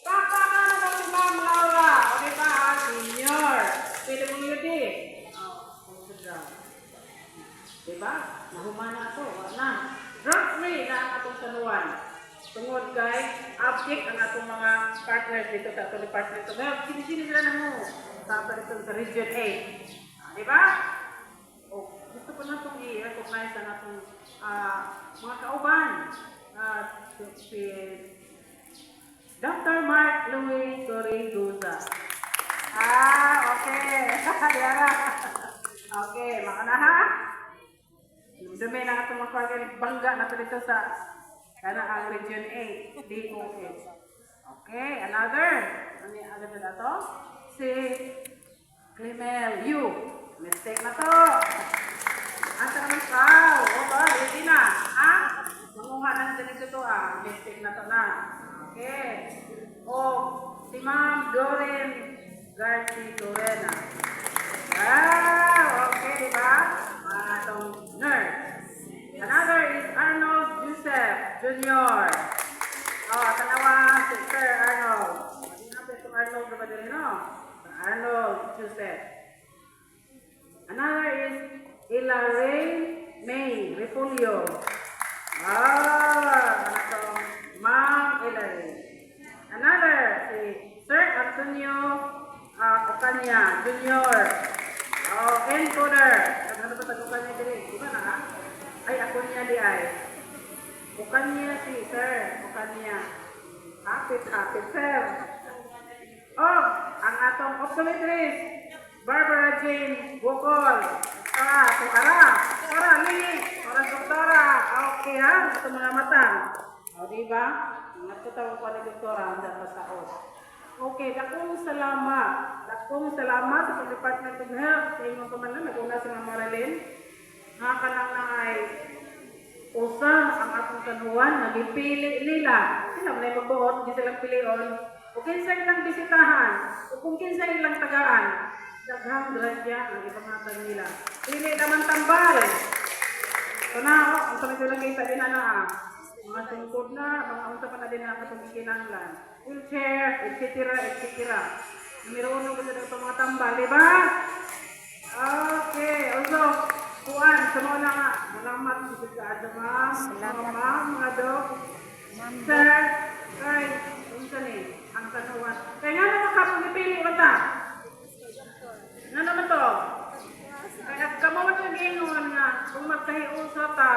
Pakpakan na si Ma'am Laura. O diba, senior. PWD. Diba? Nahumana ito. Wala. Drug free na ang atong saluan. Tungod kay object ang atong mga partners dito sa atong department of health. Sini-sini sila na mo sa Region 8. Diba? O, gusto ko na itong i-recognize ang atong mga kauban. Si Dr. Mark Louis Torreguza. Okay. Diara. Okay, makana ha? Dumi na nga itong mga bangga na ito dito sa ang Region 8, DOH. Okay, another. Ano yung agad na ito? Si Clemel Yu. Mistake na to. Asa naman ikaw? O ba, ready na? Ha? Manguha na natin ito mistake na to na. Okay. O, si Ma'am Doreen Garci Torena. Okay, diba? Mga itong nurse. Another is Arnold Joseph Jr. Tanawa si Sir Arnold. Hindi natin itong Arnold na ba din, no? Arnold Joseph. Another is Ilaray May Repulio. Itong Ma'am Ilaray. Another si Sir Antonio Ocania Jr. Encoder. Ano ba tagupan niya dili? Di ba na? Ay, ako niya di ay. Ocania si Sir. Ocania. Hapit, sir. Ang atong optometrist, Barbara Jane Bukol. Lili. Doktora. Okay ha? Ito mga mata. Diba? Nagtutawag ko ni Doktora. Handa pa sa os. Okay, dakong salamat. Dakong salamat sa Department of Health. Sa inyong pamanan, nag-una sa mga Marilyn. Kanang na ay usang ang atong kanuan, nagipili nila. Sino na yung magbuot, hindi silang pilion. O kinsa ilang bisitahan, o kung kinsa ilang tagaan, daghang grasya ang ipangatag nila. Pili naman tambal. So na, ang sabi lang kita din na mga tungkod na, mga unta pa na din na katong ikinanglan. Wheelchair, etc. Numero 1 ko sa mga tambal, di ba? Okay, also, kuan, sama na nga. Salamat sa kaado, ma'am. Salamat, mga dok. Sir, kay, unsa ni, ang kanuwan. Kaya nga naman ka, pumipili ba ta? Nga naman to? Kaya kamo mag-ingon nga, kung magkahiusa ta,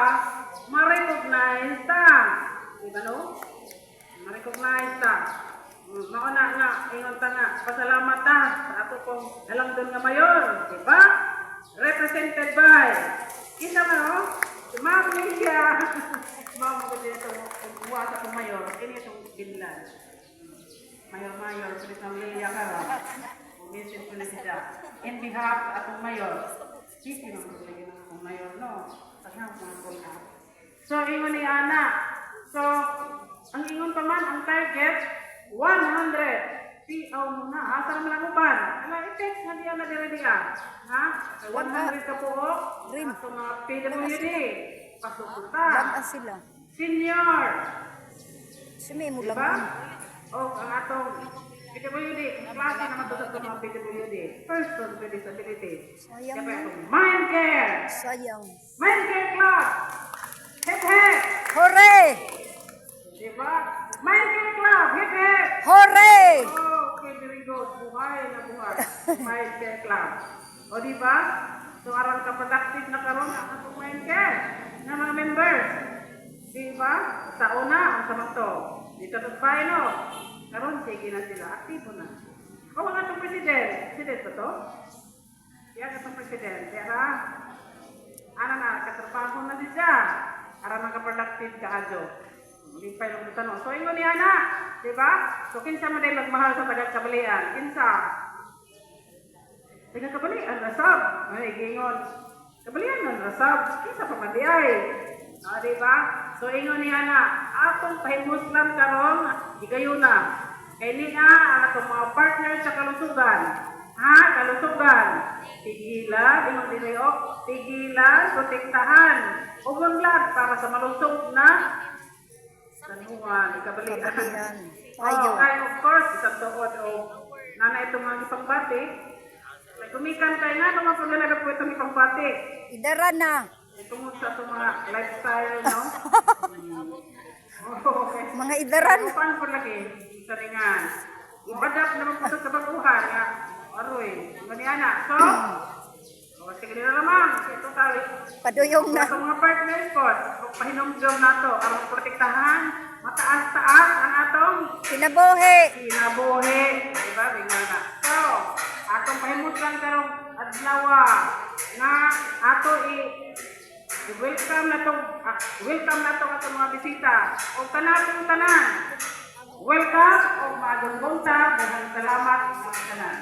ma-recognize ta. Diba no? Ma-recognize ta. Mauna nga, ingon ta nga, pasalamat ta sa ato pong alam doon nga mayor. Diba? Represented by, kita mo no? Si Ma'am Lilia. Ma'am ko din itong kuha sa itong mayor. Ini itong binlan. Mayor, si Ma'am Lilia ka rin. Umisin ko na siya. In behalf sa atong mayor. Sisi mo ko lagi ng atong mayor, no? Paghang mga ko na. So, ingon ni Ana. So, ang ingon pa man, ang target, 100. Piaw mo na. Asa naman ang uban? I-text na diyan na dire-diyan. Ha? 100 ka po. Ato mga PWD. Pasukuta. Lakas sila. Senior. Sumi mo lang. Diba? Ang atong PWD. Klase naman ito sa mga PWD. Person with disability. Sayang Kaya na. Mind Care. Sayang. Mind Care Club. Hip. Hooray! Diba? Mind Care Club. Hip. Hooray! Okay, very good. Buhay na buhay. Mind Care Club. O diba? So, arang ka-productive na karon ang atong Mind Care na mga members. Diba? Sa una, ang samang to. Dito sa no? Karon, sige na sila. Aktibo na. O, ang atong president. President ba to? Yan atong president. Kaya na, katrabaho na siya. Arang ka-productive ka adyo. Hindi pa yung tanong. So, ingon niya na. Diba? So, kinsa mo din magmahal sa taga-kabalian? Kinsa? Taga-kabalian, rasab. Ay, gingon. Kabalian ng rasab. Kinsa pa mandi ay? Diba? So, ingon niya na. Atong pahimuslan karon, higayon na. Kaya niya, atong mga partner sa kalusugan. Kalusugan. Tigilan, ingon din tigilan, protektahan. Umunlad para sa malusog na kanuhan, ikabalian. Kabalian. Oh, Ayo. kay of course, isang tuod o nanay itong mga ipangbati. May kumikan kay nga naman pag nalaga po itong ipangbati. Idara na. Tungod sa itong mga lifestyle, no? Oh, okay. Mga idaran. Pero paano po lagi? Sa ringan. Ibadap naman po sa baguhan. Nga, aroy. Ganyan na. So, sige nila naman. Ito tayo. Paduyong na. Sa mga partners po, pahinomdom na to. Ang protektahan, mataas-taas ang atong Kinabuhi. sinabuhi. Diba? Ringan na. So, atong pahimutan karong adlawa nga ato welcome na tong atong mga bisita o tanan tanan welcome o magandang buntag daghang salamat mga tanan.